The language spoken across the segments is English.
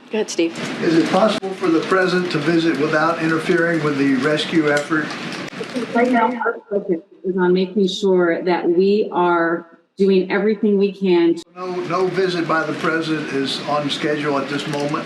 Go ahead, Steve. Is it possible for the president to visit without interfering with the rescue effort? Right now, our focus is on making sure that we are doing everything we can. No visit by the president is on schedule at this moment.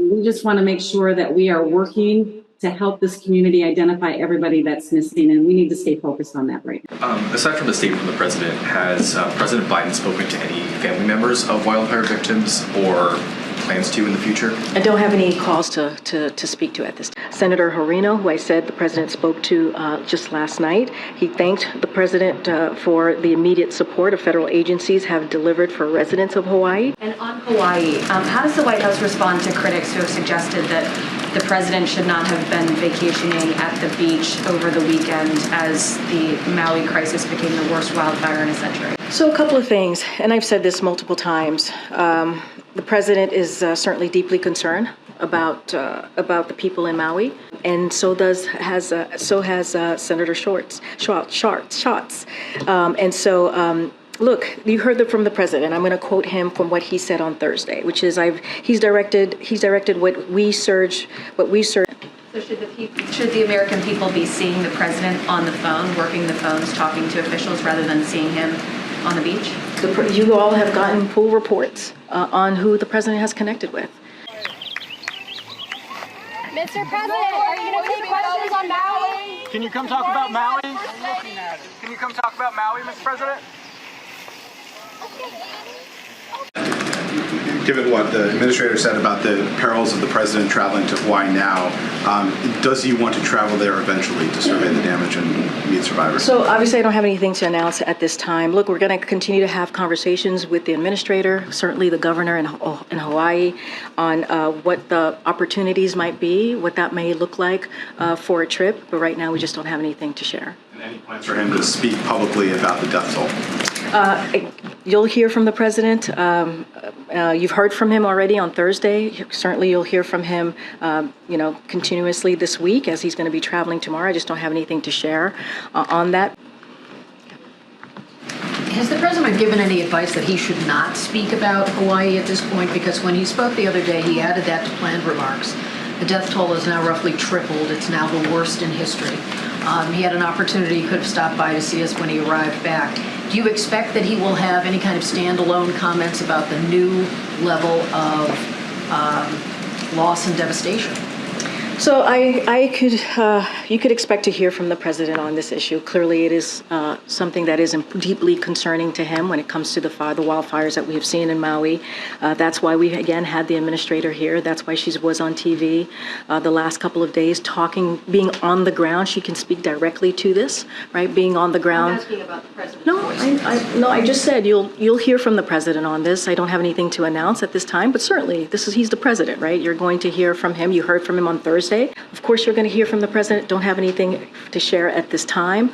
We just want to make sure that we are working to help this community identify everybody that's missing, and we need to stay focused on that right now. Aside from the statement from the president, has President Biden spoken to any family members of wildfire victims or plans to in the future? I don't have any calls to speak to at this time. Senator Herino, who I said the president spoke to just last night, he thanked the president for the immediate support of federal agencies have delivered for residents of Hawaii. And on Hawaii, how does the White House respond to critics who have suggested that the president should not have been vacationing at the beach over the weekend as the Maui crisis became the worst wildfire in a century? So a couple of things, and I've said this multiple times. The president is certainly deeply concerned about the people in Maui, and so has Senator Shorts. Look, you heard that from the president. I'm going to quote him from what he said on Thursday, which is he's directed what we surge. So should the American people be seeing the president on the phone, working the phones, talking to officials, rather than seeing him on the beach? You all have gotten full reports on who the president has connected with. Mr. President, are you going to take questions on Maui? Can you come talk about Maui? Can you come talk about Maui, Mr. President? Given what the administrator said about the perils of the president traveling to Hawaii now, does he want to travel there eventually to survey the damage and meet survivors? So obviously I don't have anything to announce at this time. Look, we're going to continue to have conversations with the administrator, certainly the governor in Hawaii, on what the opportunities might be, what that may look like for a trip. But right now we just don't have anything to share. And any plans for him to speak publicly about the death toll? You'll hear from the president. You've heard from him already on Thursday. Certainly you'll hear from him, continuously this week as he's going to be traveling tomorrow. I just don't have anything to share on that. Has the president given any advice that he should not speak about Hawaii at this point? Because when he spoke the other day, he added that to planned remarks. The death toll is now roughly tripled. It's now the worst in history. He had an opportunity, he could have stopped by to see us when he arrived back. Do you expect that he will have any kind of standalone comments about the new level of loss and devastation? So you could expect to hear from the president on this issue. Clearly, it is something that is deeply concerning to him when it comes to the wildfires that we have seen in Maui. That's why we again had the administrator here. That's why she was on TV the last couple of days, being on the ground. She can speak directly to this, right? Being on the ground. I'm asking about the president's No, I just said you'll hear from the president on this. I don't have anything to announce at this time, but certainly he's the president, right? You're going to hear from him. You heard from him on Thursday. Of course, you're going to hear from the president. Don't have anything to share at this time.